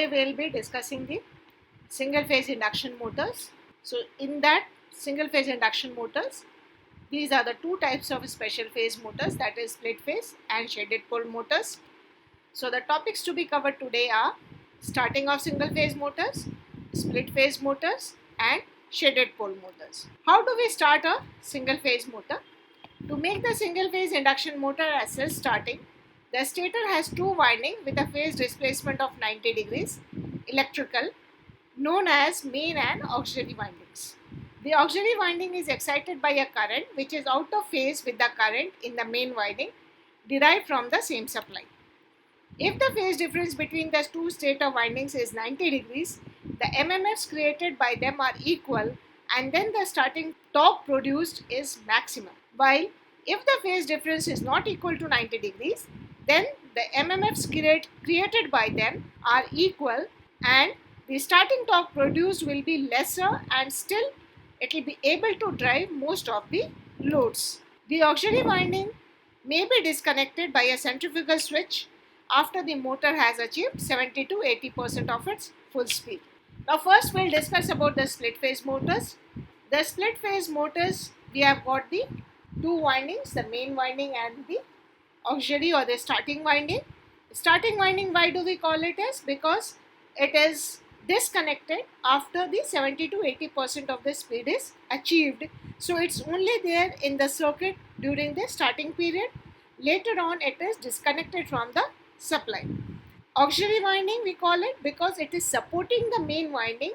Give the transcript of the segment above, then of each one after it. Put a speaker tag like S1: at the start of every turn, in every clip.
S1: Today we will be discussing the single phase induction motors. So in that single phase induction motors, these are the two types of special phase motors, that is split phase and shaded pole motors. So the topics to be covered today are starting of single phase motors, split phase motors and shaded pole motors. How do we start a single phase motor? To make the single phase induction motor as self-starting, the stator has two windings with a phase displacement of 90 degrees, electrical, known as main and auxiliary windings. The auxiliary winding is excited by a current which is out of phase with the current in the main winding derived from the same supply. If the phase difference between the two stator windings is 90 degrees, the MMFs created by them are equal and then the starting torque produced is maximum. While if the phase difference is not equal to 90 degrees, then the MMFs created by them are equal and the starting torque produced will be lesser and still it will be able to drive most of the loads. The auxiliary winding may be disconnected by a centrifugal switch after the motor has achieved 70 to 80% of its full speed. Now first we'll discuss about the split phase motors. The split phase motors, we have got the two windings, the main winding and the auxiliary or the starting winding. Starting winding, why do we call it as? Because it is disconnected after the 70 to 80% of the speed is achieved. So it's only there in the circuit during the starting period. Later on it is disconnected from the supply. Auxiliary winding we call it because it is supporting the main winding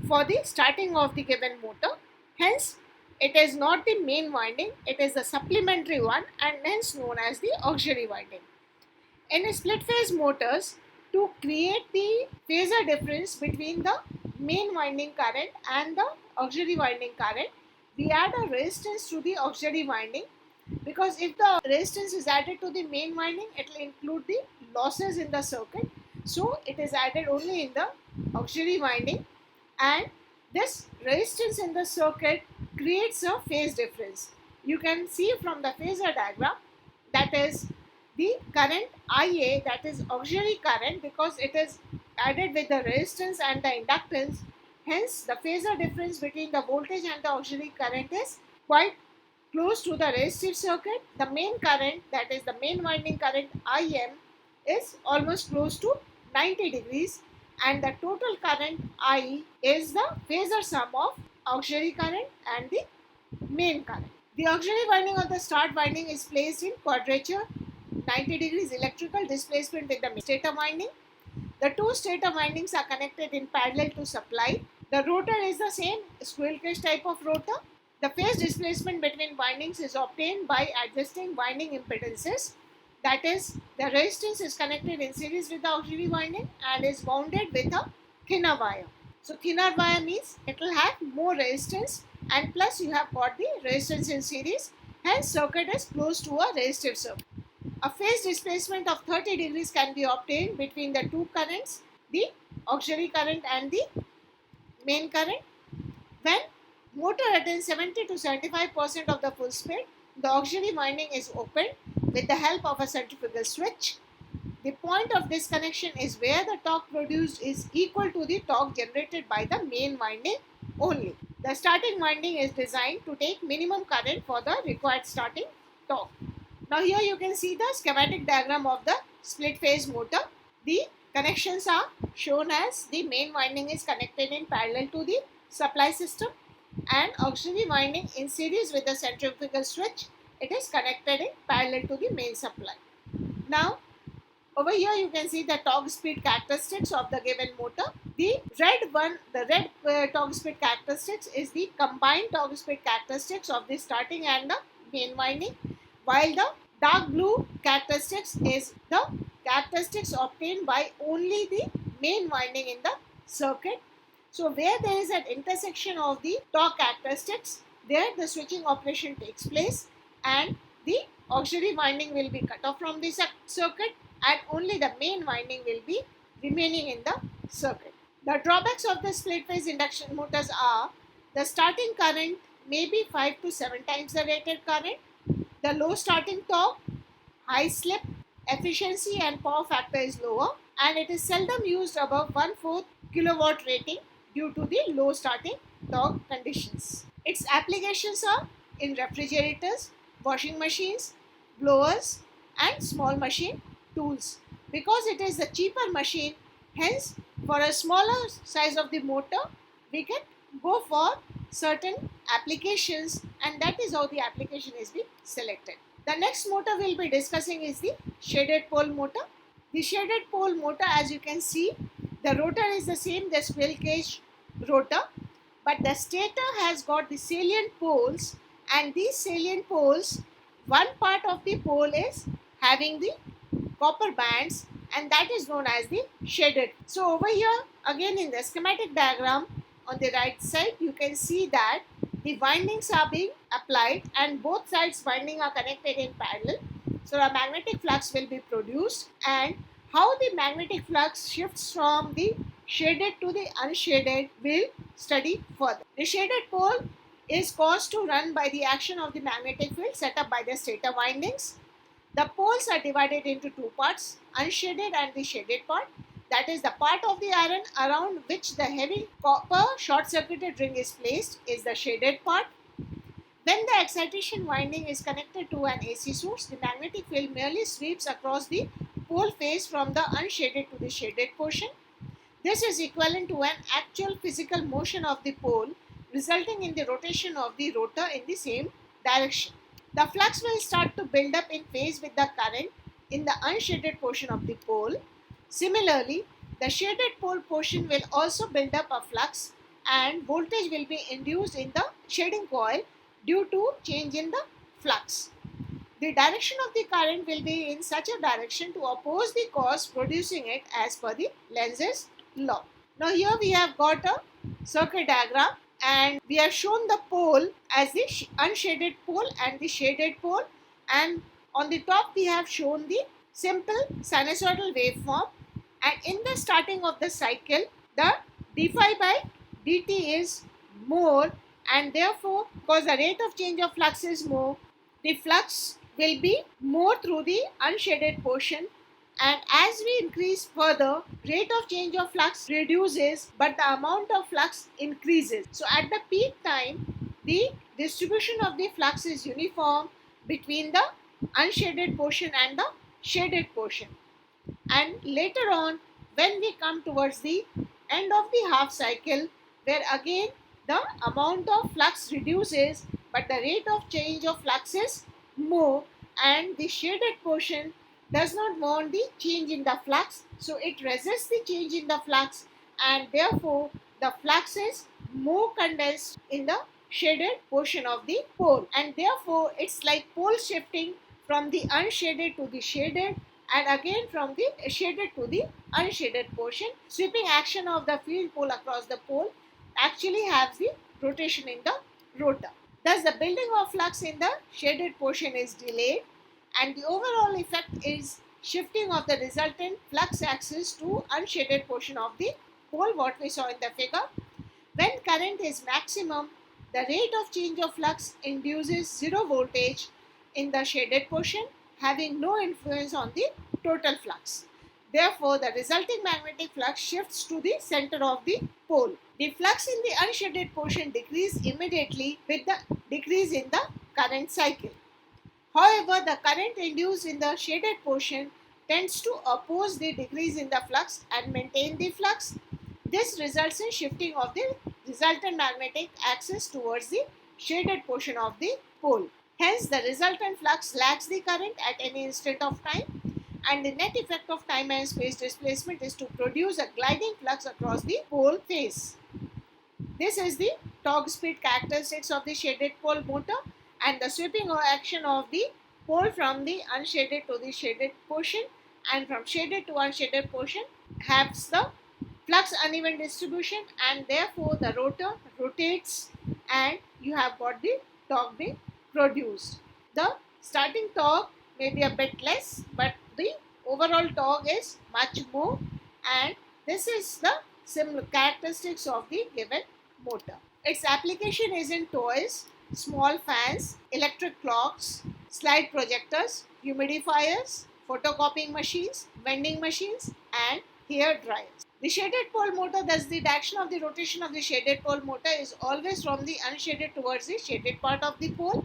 S1: for the starting of the given motor. Hence, it is not the main winding, it is the supplementary one and hence known as the auxiliary winding. In split phase motors, to create the phasor difference between the main winding current and the auxiliary winding current, we add a resistance to the auxiliary winding, because if the resistance is added to the main winding, it will include the losses in the circuit. So it is added only in the auxiliary winding and this resistance in the circuit creates a phase difference. You can see from the phasor diagram, that is the current IA, that is auxiliary current, because it is added with the resistance and the inductance. Hence the phasor difference between the voltage and the auxiliary current is quite close to the resistive circuit. The main current, that is the main winding current IM, is almost close to 90 degrees and the total current I is the phasor sum of auxiliary current and the main current. The auxiliary winding of the start winding is placed in quadrature, 90 degrees electrical displacement in the stator winding. The two stator windings are connected in parallel to supply. The rotor is the same squirrel cage type of rotor. The phase displacement between windings is obtained by adjusting winding impedances. That is, the resistance is connected in series with the auxiliary winding and is wounded with a thinner wire. So thinner wire means it will have more resistance and plus you have got the resistance in series. Hence circuit is close to a resistive circuit. A phase displacement of 30 degrees can be obtained between the two currents, the auxiliary current and the main current. When motor attains 70 to 75% of the full speed, the auxiliary winding is opened with the help of a centrifugal switch. The point of disconnection is where the torque produced is equal to the torque generated by the main winding only. The starting winding is designed to take minimum current for the required starting torque. Now here you can see the schematic diagram of the split phase motor. The connections are shown as the main winding is connected in parallel to the supply system and auxiliary winding in series with the centrifugal switch. It is connected in parallel to the main supply. Now over here you can see the torque speed characteristics of the given motor. The red torque speed characteristics is the combined torque speed characteristics of the starting and the main winding, while the dark blue characteristics is the characteristics obtained by only the main winding in the circuit. So where there is an intersection of the torque characteristics, there the switching operation takes place and the auxiliary winding will be cut off from the circuit and only the main winding will be remaining in the circuit. The drawbacks of the split phase induction motors are the starting current may be 5 to 7 times the rated current, the low starting torque, high slip, efficiency and power factor is lower, and it is seldom used above 1/4 kilowatt rating due to the low starting torque conditions. Its applications are in refrigerators, washing machines, blowers and small machine tools. Because it is the cheaper machine, hence for a smaller size of the motor we can go for certain applications, and that is how the application is being selected. The next motor we will be discussing is the shaded pole motor. The shaded pole motor, as you can see, the rotor is the same, the squirrel cage rotor, but the stator has got the salient poles, and these salient poles, one part of the pole is having the copper bands, and that is known as the shaded. So over here again in the schematic diagram on the right side you can see that the windings are being applied and both sides winding are connected in parallel. So a magnetic flux will be produced, and how the magnetic flux shifts from the shaded to the unshaded will study further. The shaded pole is caused to run by the action of the magnetic field set up by the stator windings. The poles are divided into two parts, unshaded and the shaded part. That is the part of the iron around which the heavy copper short-circuited ring is placed is the shaded part. When the excitation winding is connected to an AC source, the magnetic field merely sweeps across the pole face from the unshaded to the shaded portion. This is equivalent to an actual physical motion of the pole, resulting in the rotation of the rotor in the same direction. The flux will start to build up in phase with the current in the unshaded portion of the pole. Similarly, the shaded pole portion will also build up a flux, and voltage will be induced in the shading coil due to change in the flux. The direction of the current will be in such a direction to oppose the cause producing it as per the Lenz's law. Now here we have got a circuit diagram, and we have shown the pole as the unshaded pole and the shaded pole, and on the top we have shown the simple sinusoidal waveform, and in the starting of the cycle the d phi by dt is more, and therefore because the rate of change of flux is more, the flux will be more through the unshaded portion, and as we increase further, rate of change of flux reduces but the amount of flux increases. So at the peak time, the distribution of the flux is uniform between the unshaded portion and the shaded portion. And later on, when we come towards the end of the half cycle, where again the amount of flux reduces but the rate of change of flux is more, and the shaded portion does not want the change in the flux, so it resists the change in the flux, and therefore the flux is more condensed in the shaded portion of the pole, and therefore it's like pole shifting from the unshaded to the shaded, and again from the shaded to the unshaded portion. Sweeping action of the field pole across the pole actually has the rotation in the rotor. Thus the building of flux in the shaded portion is delayed, and the overall effect is shifting of the resultant flux axis to unshaded portion of the pole, what we saw in the figure. When current is maximum, the rate of change of flux induces zero voltage in the shaded portion, having no influence on the total flux. Therefore, the resulting magnetic flux shifts to the center of the pole. The flux in the unshaded portion decreases immediately with the decrease in the current cycle. However, the current induced in the shaded portion tends to oppose the decrease in the flux and maintain the flux. This results in shifting of the resultant magnetic axis towards the shaded portion of the pole. Hence, the resultant flux lags the current at any instant of time, and the net effect of time and space displacement is to produce a gliding flux across the pole face. This is the torque speed characteristics of the shaded pole motor, and the sweeping action of the pole from the unshaded to the shaded portion and from shaded to unshaded portion has the flux uneven distribution, and therefore the rotor rotates and you have got the torque being produced. The starting torque may be a bit less, but the overall torque is much more, and this is the similar characteristics of the given motor. Its application is in toys, small fans, electric clocks, slide projectors, humidifiers, photocopying machines, vending machines and hair dryers. The shaded pole motor, thus the direction of the rotation of the shaded pole motor is always from the unshaded towards the shaded part of the pole.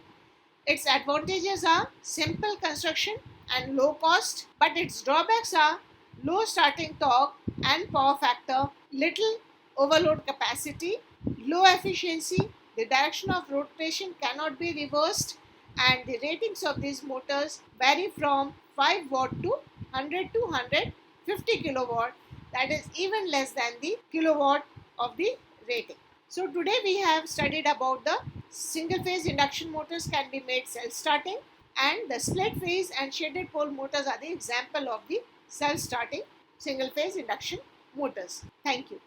S1: Its advantages are simple construction and low cost, but its drawbacks are low starting torque and power factor, little overload capacity, low efficiency, the direction of rotation cannot be reversed, and the ratings of these motors vary from 5 watt to 100 to 150 kilowatt, that is even less than the kilowatt of the rating. So today we have studied about the single phase induction motors can be made self-starting, and the split phase and shaded pole motors are the example of the self-starting single phase induction motors. Thank you.